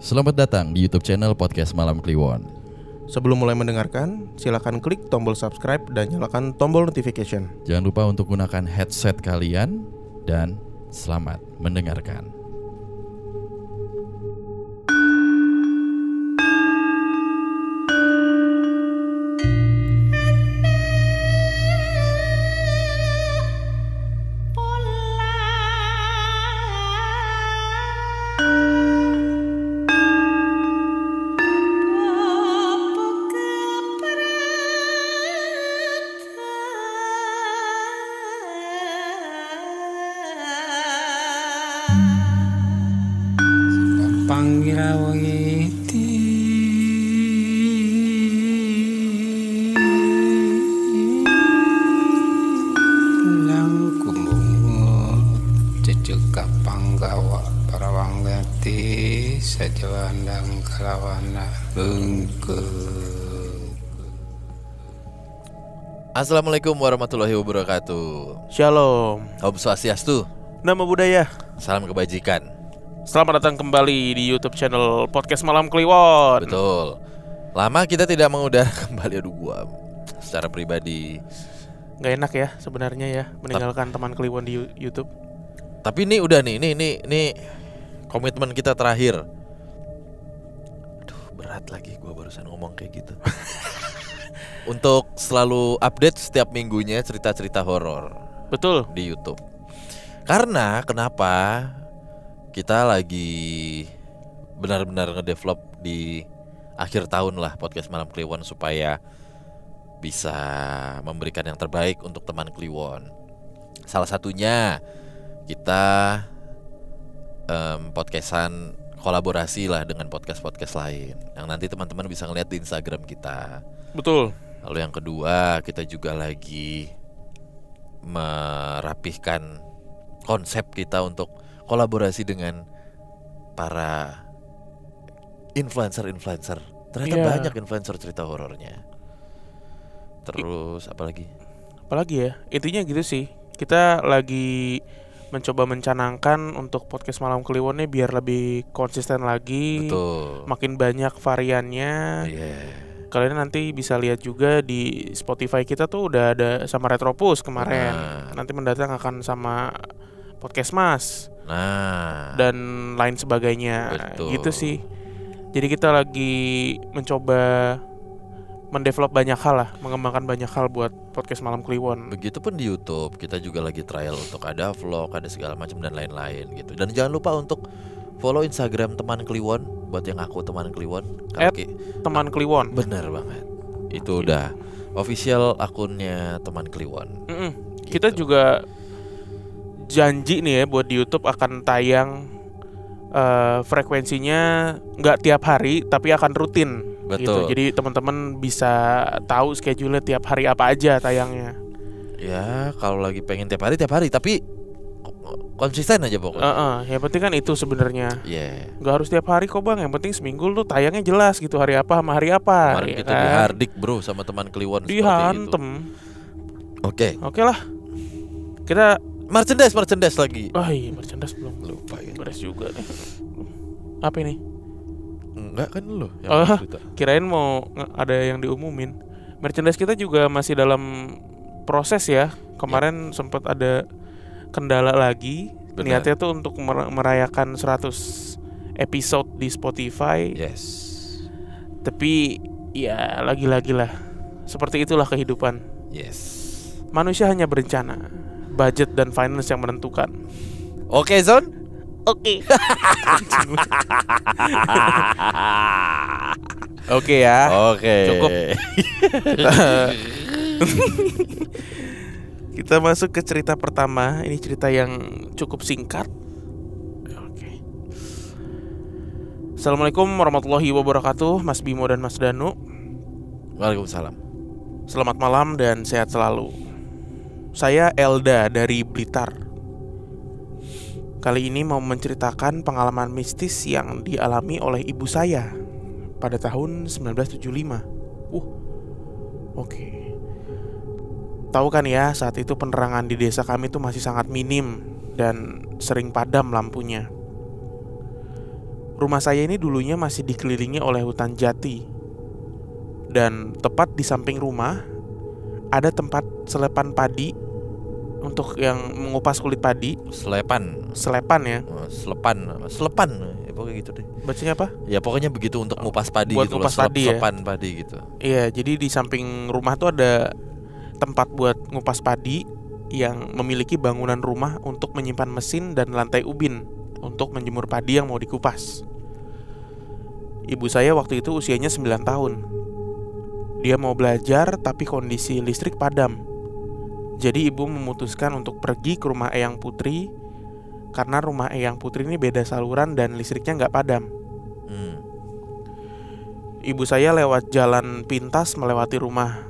Selamat datang di YouTube channel Podcast Malam Kliwon. Sebelum mulai mendengarkan, silakan klik tombol subscribe dan nyalakan tombol notification. Jangan lupa untuk gunakan headset kalian dan selamat mendengarkan. Assalamualaikum warahmatullahi wabarakatuh. Shalom. Om Swastiastu. Nama budaya. Salam kebajikan. Selamat datang kembali di YouTube channel Podcast Malam Kliwon. Betul. Lama kita tidak mengudara kembali. Aduh, gua secara pribadi Gak enak ya sebenarnya ya meninggalkan teman Kliwon di YouTube. Tapi ini udah nih, ini komitmen kita terakhir. Aduh, berat lagi gua barusan ngomong kayak gitu. Untuk selalu update setiap minggunya cerita-cerita horor. Betul. Di YouTube. Karena kenapa? Kita lagi benar-benar ngedevelop di akhir tahun lah Podcast Malam Kliwon supaya bisa memberikan yang terbaik untuk teman Kliwon. Salah satunya kita podcastan kolaborasi lah dengan podcast-podcast lain yang nanti teman-teman bisa ngeliat di Instagram kita. Betul. Lalu yang kedua, kita juga lagi merapihkan konsep kita untuk kolaborasi dengan para influencer. Ternyata banyak influencer cerita horornya. Terus apalagi ya, intinya gitu sih. Kita lagi mencoba mencanangkan untuk podcast Malam Kliwonnya biar lebih konsisten lagi. Betul. Makin banyak variannya. Kalian nanti bisa lihat juga di Spotify kita tuh udah ada sama Retropus kemarin. Nanti mendatang akan sama Podcast Mas. Dan lain sebagainya. Betul. Gitu sih. Jadi kita lagi mencoba mendevelop banyak hal lah, mengembangkan banyak hal buat Podcast Malam Kliwon. Begitupun di YouTube, kita juga lagi trial untuk ada vlog, ada segala macam dan lain-lain gitu. Dan jangan lupa untuk follow Instagram teman Kliwon buat yang aku teman Kliwon. Teman Kliwon. Bener banget. Itu udah official akunnya teman Kliwon. Gitu. Kita juga janji nih ya buat di YouTube akan tayang frekuensinya nggak tiap hari tapi akan rutin. Betul. Gitu. Jadi teman-teman bisa tahu schedule tiap hari apa aja tayangnya. Ya kalau lagi pengen tiap hari tapi konsisten aja pokoknya. Yang penting kan itu sebenarnya. Gak harus tiap hari kok bang. Yang penting seminggu lu tayangnya jelas gitu, hari apa sama hari apa. Kemarin kita dihardik bro sama teman Kliwon. Dihantem. Oke lah. Kita merchandise lagi. Iya merchandise belum. Lupa ya. Beres juga nih. Apa ini? Enggak kan lo yang kirain mau ada yang diumumin. Merchandise kita juga masih dalam proses ya. Kemarin sempat ada kendala lagi. Benar. Niatnya tuh untuk merayakan 100 episode di Spotify. Tapi ya lagi-lagi lah. Seperti itulah kehidupan. Manusia hanya berencana. Budget dan finance yang menentukan. Oke, Zon. Oke. Oke ya. Oke. Cukup. Kita masuk ke cerita pertama. Ini cerita yang cukup singkat. Oke. Assalamualaikum warahmatullahi wabarakatuh, Mas Bimo dan Mas Danu. Waalaikumsalam. Selamat malam dan sehat selalu. Saya Elda dari Blitar. Kali ini mau menceritakan pengalaman mistis yang dialami oleh ibu saya pada tahun 1975. Oke. Tahu kan ya, saat itu penerangan di desa kami tuh masih sangat minim dan sering padam lampunya. Rumah saya ini dulunya masih dikelilingi oleh hutan jati. Dan tepat di samping rumah ada tempat selepan padi untuk yang mengupas kulit padi. Selepan ya. Selepan ya, pokoknya gitu deh. Bacanya apa? Ya pokoknya begitu untuk ngupas padi buat gitu ngupas loh. padi Selepan padi gitu. Iya, jadi di samping rumah tuh ada tempat buat ngupas padi yang memiliki bangunan rumah untuk menyimpan mesin dan lantai ubin untuk menjemur padi yang mau dikupas. Ibu saya waktu itu usianya 9 tahun. Dia mau belajar tapi kondisi listrik padam. Jadi ibu memutuskan untuk pergi ke rumah Eyang Putri karena rumah Eyang Putri ini beda saluran dan listriknya nggak padam. Ibu saya lewat jalan pintas melewati rumah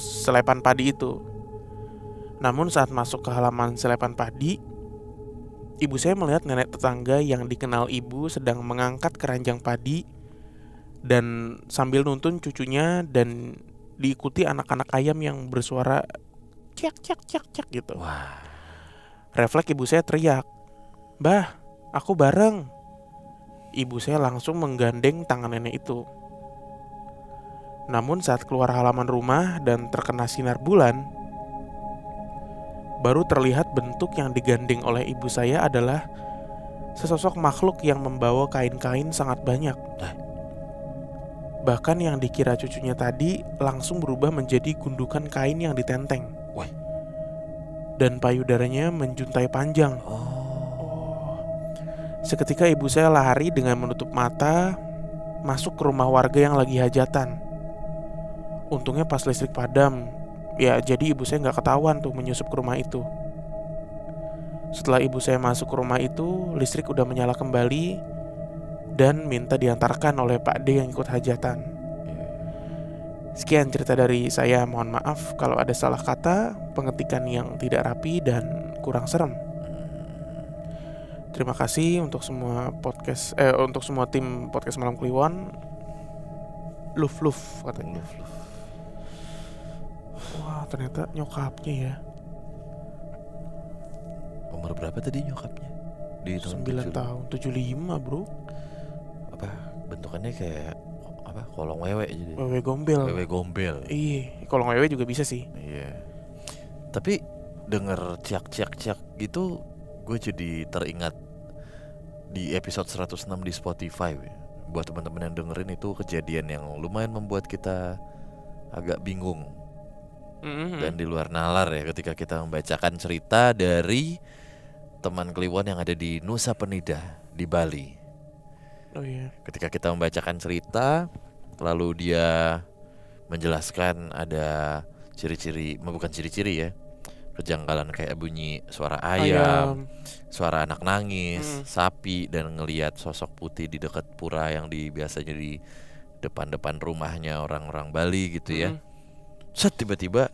selepan padi itu. Namun saat masuk ke halaman selepan padi, ibu saya melihat nenek tetangga yang dikenal ibu sedang mengangkat keranjang padi dan sambil nuntun cucunya, dan diikuti anak-anak ayam yang bersuara cek cek cek cek gitu. Wah. Refleks ibu saya teriak, "Mbah, aku bareng." Ibu saya langsung menggandeng tangan nenek itu. Namun saat keluar halaman rumah dan terkena sinar bulan, baru terlihat bentuk yang digandeng oleh ibu saya adalah sesosok makhluk yang membawa kain-kain sangat banyak. Bahkan yang dikira cucunya tadi langsung berubah menjadi gundukan kain yang ditenteng. Dan payudaranya menjuntai panjang. Seketika ibu saya lari dengan menutup mata masuk ke rumah warga yang lagi hajatan. Untungnya pas listrik padam, ya jadi ibu saya gak ketahuan tuh menyusup ke rumah itu. Setelah ibu saya masuk ke rumah itu, listrik udah menyala kembali dan minta diantarkan oleh Pak D yang ikut hajatan. Sekian cerita dari saya, mohon maaf kalau ada salah kata, pengetikan yang tidak rapi dan kurang serem. Terima kasih untuk semua untuk semua tim podcast Malam Kliwon. Luf katanya. Wah, ternyata nyokapnya ya. Umur berapa tadi nyokapnya? Di 9 tahun, 75 bro. Apa bentukannya kayak apa? Kolong wewe jadi. Wewe gombel. Iya, kolong wewe juga bisa sih. Iya. Tapi denger ciak gitu, gue jadi teringat di episode 106 di Spotify. Buat teman-teman yang dengerin, itu kejadian yang lumayan membuat kita agak bingung dan di luar nalar ya, ketika kita membacakan cerita dari teman Kliwon yang ada di Nusa Penida di Bali. Oh iya. Ketika kita membacakan cerita, lalu dia menjelaskan ada ciri-ciri, bukan ciri-ciri ya, kejanggalan kayak bunyi suara ayam, suara anak nangis, sapi, dan ngelihat sosok putih di dekat pura yang biasanya di depan rumahnya orang-orang Bali gitu ya. Set, tiba-tiba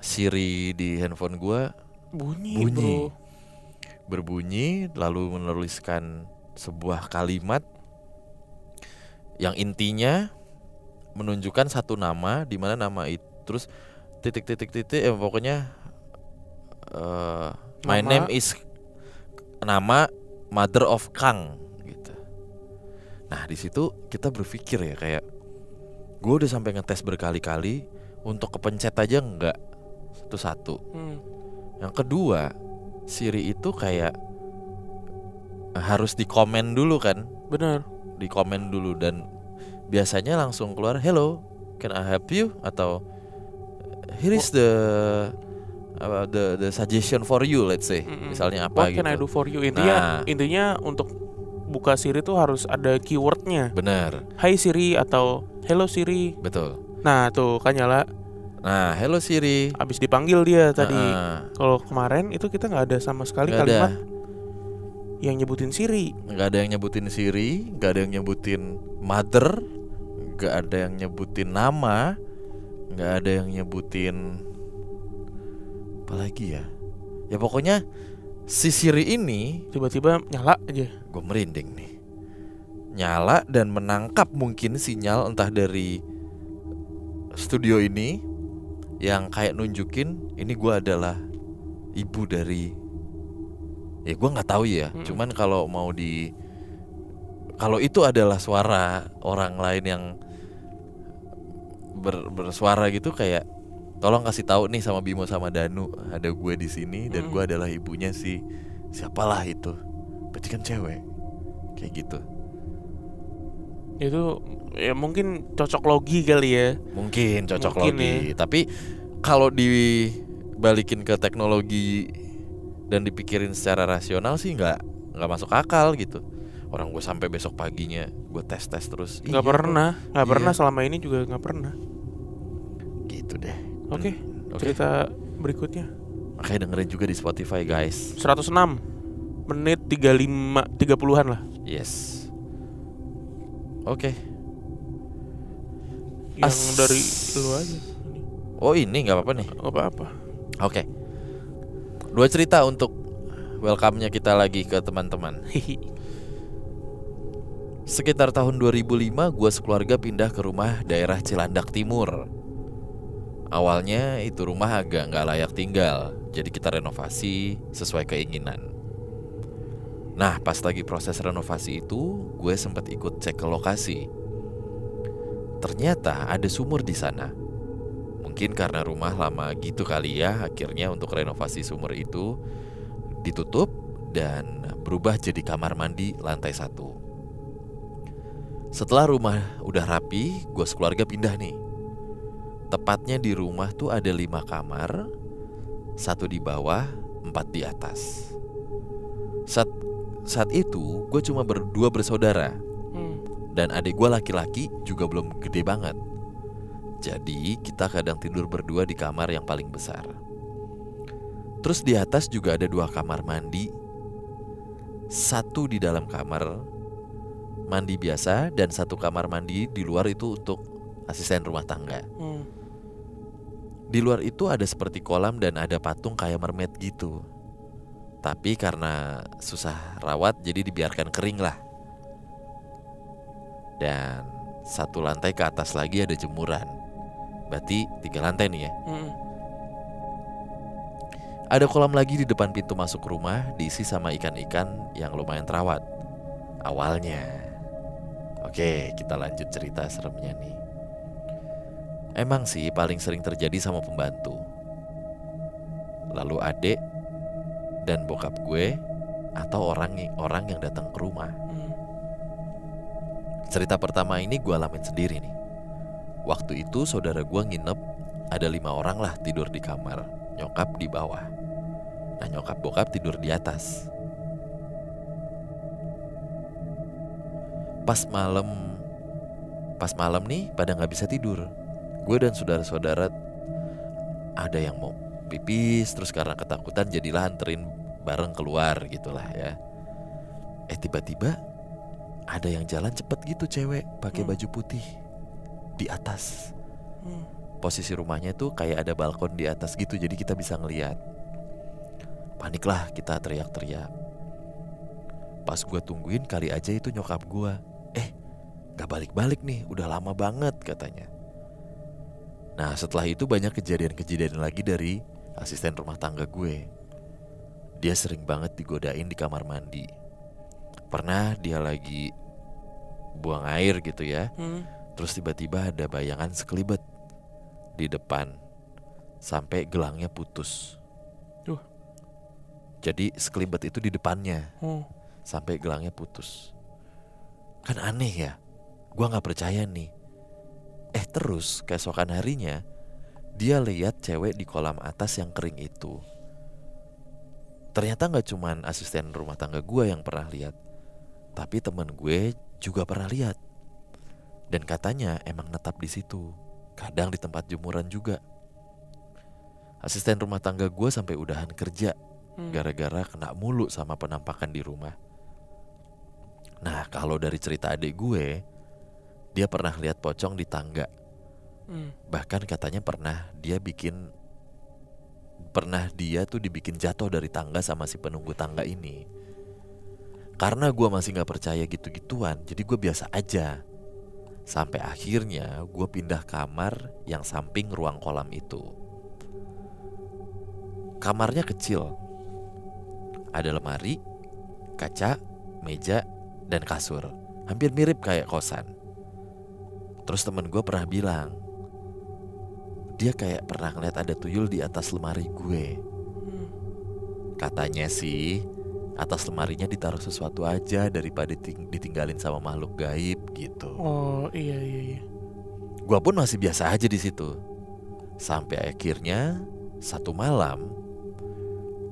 Siri di handphone gua bunyi. Bro. Berbunyi, lalu menuliskan sebuah kalimat yang intinya menunjukkan satu nama, di mana nama itu terus titik pokoknya my name is nama mother of Kang gitu. Nah, di situ kita berpikir ya, kayak gue udah sampai ngetes berkali-kali untuk kepencet aja enggak satu-satu. Yang kedua, Siri itu kayak harus dikomen dulu kan? Benar. Dikomen dulu, dan biasanya langsung keluar hello, can I help you, atau here is the suggestion for you, let's say. Misalnya apa What gitu. can I do for you? Intinya untuk buka Siri tuh harus ada keywordnya. Benar. Hai Siri atau hello Siri. Betul. Nah tuh kan nyala. Nah, hello Siri. Abis dipanggil dia tadi. Kalau kemarin itu kita nggak ada sama sekali kalimat yang nyebutin Siri. Nggak ada yang nyebutin Siri, nggak ada yang nyebutin mother, nggak ada yang nyebutin nama, nggak ada yang nyebutin apa lagi ya. Ya pokoknya si Siri ini tiba-tiba nyala aja. Gue merinding nih. Nyala dan menangkap mungkin sinyal entah dari studio ini yang kayak nunjukin ini gue adalah ibu dari, ya gue nggak tahu ya. Cuman kalau mau kalau itu adalah suara orang lain yang bersuara gitu, kayak tolong kasih tahu nih sama Bimo sama Danu, ada gue di sini dan gue adalah ibunya si siapalah itu. Berarti kan cewek. Kayak gitu. Itu ya mungkin cocok logi kali ya. Mungkin cocok logi ya. Tapi kalau dibalikin ke teknologi dan dipikirin secara rasional sih nggak masuk akal gitu. Orang gue sampai besok paginya gue tes terus. Nggak pernah selama ini juga nggak pernah. Gitu deh. Oke. Cerita berikutnya. Makanya dengerin juga di Spotify guys. 106 menit 30-an lah. Yes. Oke. Yang dari lu aja. Oh ini nggak apa-apa nih. Nggak apa-apa. Oke. 2 cerita untuk welcome-nya kita lagi ke teman-teman. Sekitar tahun 2005 gue sekeluarga pindah ke rumah daerah Cilandak Timur. Awalnya itu rumah agak gak layak tinggal, jadi kita renovasi sesuai keinginan. Nah pas lagi proses renovasi itu, gue sempat ikut cek ke lokasi. Ternyata ada sumur di sana. Mungkin karena rumah lama gitu kali ya, akhirnya untuk renovasi sumur itu ditutup dan berubah jadi kamar mandi lantai 1. Setelah rumah udah rapi, gue sekeluarga pindah nih. Tepatnya di rumah tuh ada 5 kamar, 1 di bawah, 4 di atas. Saat itu gue cuma berdua bersaudara. Dan adik gue laki-laki juga belum gede banget. Jadi kita kadang tidur berdua di kamar yang paling besar. Terus di atas juga ada 2 kamar mandi. 1 di dalam kamar mandi biasa dan 1 kamar mandi di luar itu untuk asisten rumah tangga. Di luar itu ada seperti kolam dan ada patung kayak mermaid gitu. Tapi karena susah rawat jadi dibiarkan kering lah. Dan 1 lantai ke atas lagi ada jemuran. Berarti 3 lantai nih ya. Ada kolam lagi di depan pintu masuk rumah, diisi sama ikan-ikan yang lumayan terawat awalnya. Oke, kita lanjut cerita seremnya nih. Emang sih paling sering terjadi sama pembantu, lalu adik dan bokap gue, atau orang yang datang ke rumah. Cerita pertama ini gue alamin sendiri nih. Waktu itu saudara gue nginep, ada 5 orang lah tidur di kamar, nyokap di bawah. Nah nyokap bokap tidur di atas. Pas malam nih pada gak bisa tidur. Gue dan saudara-saudara ada yang mau pipis, terus karena ketakutan jadilah anterin bareng keluar gitulah ya. Tiba-tiba ada yang jalan cepet gitu, cewek pakai baju putih di atas. Posisi rumahnya tuh kayak ada balkon di atas gitu, jadi kita bisa ngeliat. Paniklah kita, teriak-teriak. Pas gue tungguin kali aja itu nyokap gue, gak balik-balik nih, udah lama banget katanya. Nah setelah itu banyak kejadian-kejadian lagi dari asisten rumah tangga gue. Dia sering banget digodain di kamar mandi. Pernah dia lagi buang air gitu ya, terus tiba-tiba ada bayangan sekelibet di depan sampai gelangnya putus. Jadi sekelibet itu di depannya sampai gelangnya putus. Kan aneh ya, gue gak percaya nih. Terus keesokan harinya dia lihat cewek di kolam atas yang kering itu. Ternyata gak cuman asisten rumah tangga gue yang pernah lihat, tapi temen gue juga pernah lihat. Dan katanya emang netap di situ, kadang di tempat jemuran juga. Asisten rumah tangga gue sampai udahan kerja gara-gara kena mulu sama penampakan di rumah. Nah kalau dari cerita adik gue, dia pernah lihat pocong di tangga. Bahkan katanya pernah dia tuh dibikin jatuh dari tangga sama si penunggu tangga ini. Karena gue masih gak percaya gitu-gituan, jadi gue biasa aja. Sampai akhirnya gue pindah kamar yang samping ruang kolam itu. Kamarnya kecil, ada lemari, kaca, meja, dan kasur. hampir mirip kayak kosan. Terus temen gue pernah bilang dia kayak pernah ngeliat ada tuyul di atas lemari gue. Katanya sih atas lemarinya ditaruh sesuatu aja daripada ditinggalin sama makhluk gaib gitu. Oh iya. Gua pun masih biasa aja di situ. Sampai akhirnya satu malam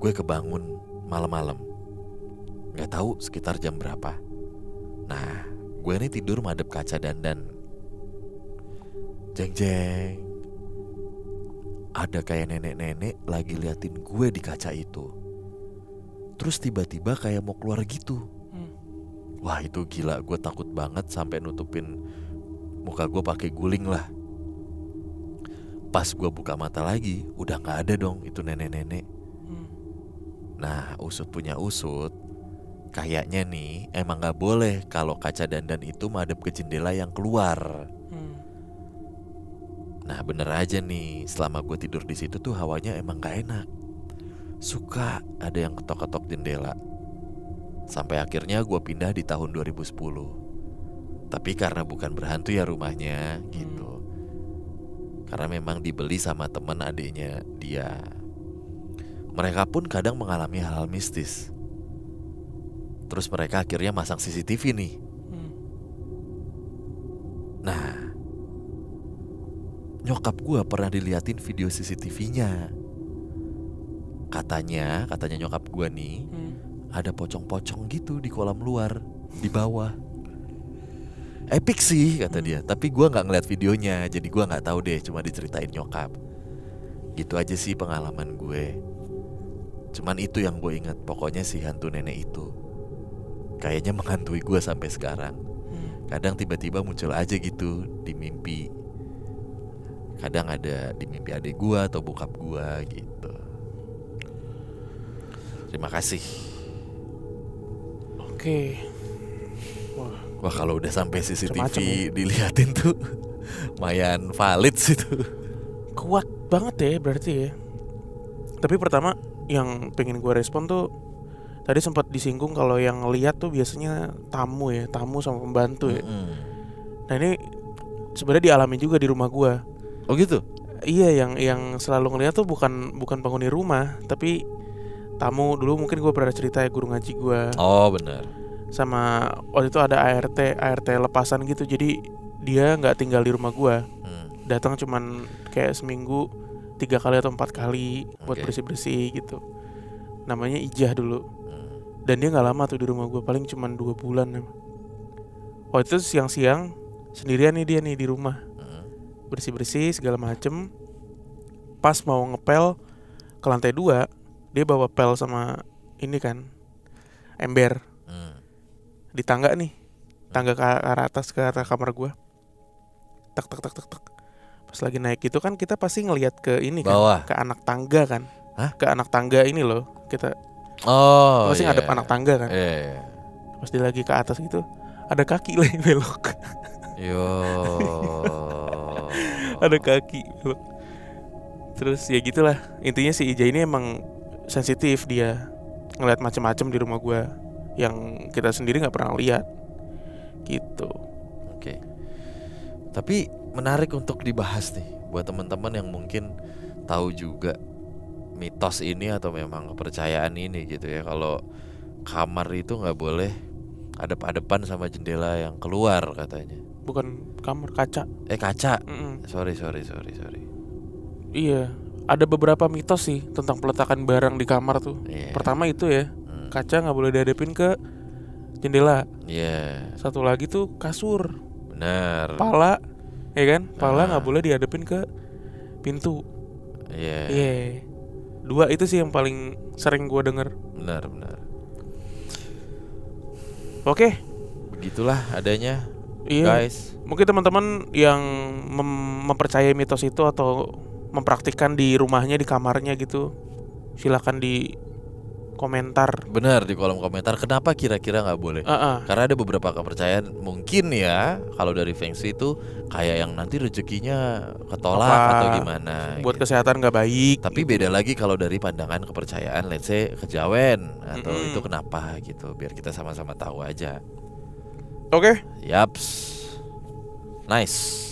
gue kebangun malam-malam. Gak tahu sekitar jam berapa. Nah, gue ini tidur madep kaca dandan. Jeng-jeng. Ada kayak nenek-nenek lagi liatin gue di kaca itu. Terus tiba-tiba kayak mau keluar gitu. Wah itu gila, gue takut banget sampai nutupin muka gue pakai guling lah. Pas gue buka mata lagi, udah nggak ada dong itu nenek-nenek. Nah usut punya usut, kayaknya nih emang nggak boleh kalau kaca dandan itu madep ke jendela yang keluar. Nah bener aja nih, selama gue tidur di situ tuh hawanya emang gak enak. Suka ada yang ketok-ketok jendela. Sampai akhirnya gue pindah di tahun 2010. Tapi karena bukan berhantu ya rumahnya gitu. Karena memang dibeli sama teman adiknya dia. Mereka pun kadang mengalami hal-hal mistis. Terus mereka akhirnya masang CCTV nih. Nah nyokap gue pernah diliatin video CCTV-nya. Katanya nyokap gue nih ada pocong-pocong gitu di kolam luar di bawah. Epic sih kata dia. Tapi gue nggak ngeliat videonya, jadi gue nggak tahu deh. Cuma diceritain nyokap. Gitu aja sih pengalaman gue. Cuman itu yang gue ingat. Pokoknya si hantu nenek itu kayaknya menghantui gue sampai sekarang. Kadang tiba-tiba muncul aja gitu di mimpi. Kadang ada di mimpi adik gue atau bokap gue gitu. Terima kasih. Oke. Wah kalau udah sampai CCTV diliatin tuh lumayan valid sih tuh. Kuat banget ya berarti ya. Tapi pertama yang pengen gue respon tuh, tadi sempat disinggung kalau yang lihat tuh biasanya tamu ya, tamu sama pembantu ya. Nah ini sebenarnya dialami juga di rumah gue. Oh gitu? Iya, yang selalu ngeliat tuh bukan penghuni rumah, tapi tamu. Dulu mungkin gue pernah cerita ya, guru ngaji gue. Oh benar. Sama waktu itu ada ART lepasan gitu. Jadi dia nggak tinggal di rumah gue. Datang cuman kayak seminggu 3 kali atau 4 kali buat bersih-bersih gitu. Namanya Ijah dulu. Dan dia nggak lama tuh di rumah gue, paling cuman 2 bulan. Waktu itu siang-siang sendirian nih dia nih di rumah, bersih-bersih segala macem. Pas mau ngepel ke lantai 2, dia bawa pel sama ini kan, ember. Di tangga nih, tangga ke arah atas ke arah kamar gue. Tak. Pas lagi naik gitu kan kita pasti ngelihat ke ini kan, bawah. Ke anak tangga kan. Hah? Ke anak tangga ini loh. Kita pasti ngadep anak tangga kan. Pas dia lagi ke atas gitu, ada kaki lagi belok. Yo. Ada kaki belok. Terus ya gitulah. Intinya si Ija ini emang sensitif, dia ngeliat macam-macam di rumah gue yang kita sendiri nggak pernah lihat gitu. Oke. Tapi menarik untuk dibahas nih buat teman-teman yang mungkin tahu juga mitos ini atau memang kepercayaan ini gitu ya, kalau kamar itu nggak boleh adep-adepan sama jendela yang keluar katanya. Bukan kamar, kaca. Kaca. Sorry. Iya, ada beberapa mitos sih tentang peletakan barang di kamar tuh. Pertama itu ya, kaca nggak boleh dihadapin ke jendela. Satu lagi tuh kasur. Benar. Pala, ya kan? Pala nggak boleh dihadapin ke pintu. Iya. 2 itu sih yang paling sering gue denger. Benar. Oke, begitulah adanya. Iya. Guys, mungkin teman-teman yang mempercayai mitos itu atau mempraktikkan di rumahnya, di kamarnya gitu, silakan di komentar. Benar, di kolom komentar kenapa kira-kira nggak boleh. Karena ada beberapa kepercayaan mungkin ya, kalau dari Feng Shui itu kayak yang nanti rezekinya ketolak atau gimana buat gitu. Kesehatan nggak baik. Tapi gitu. Beda lagi kalau dari pandangan kepercayaan, let's say kejawen atau itu kenapa gitu, biar kita sama-sama tahu aja. Oke. Yaps. Nice.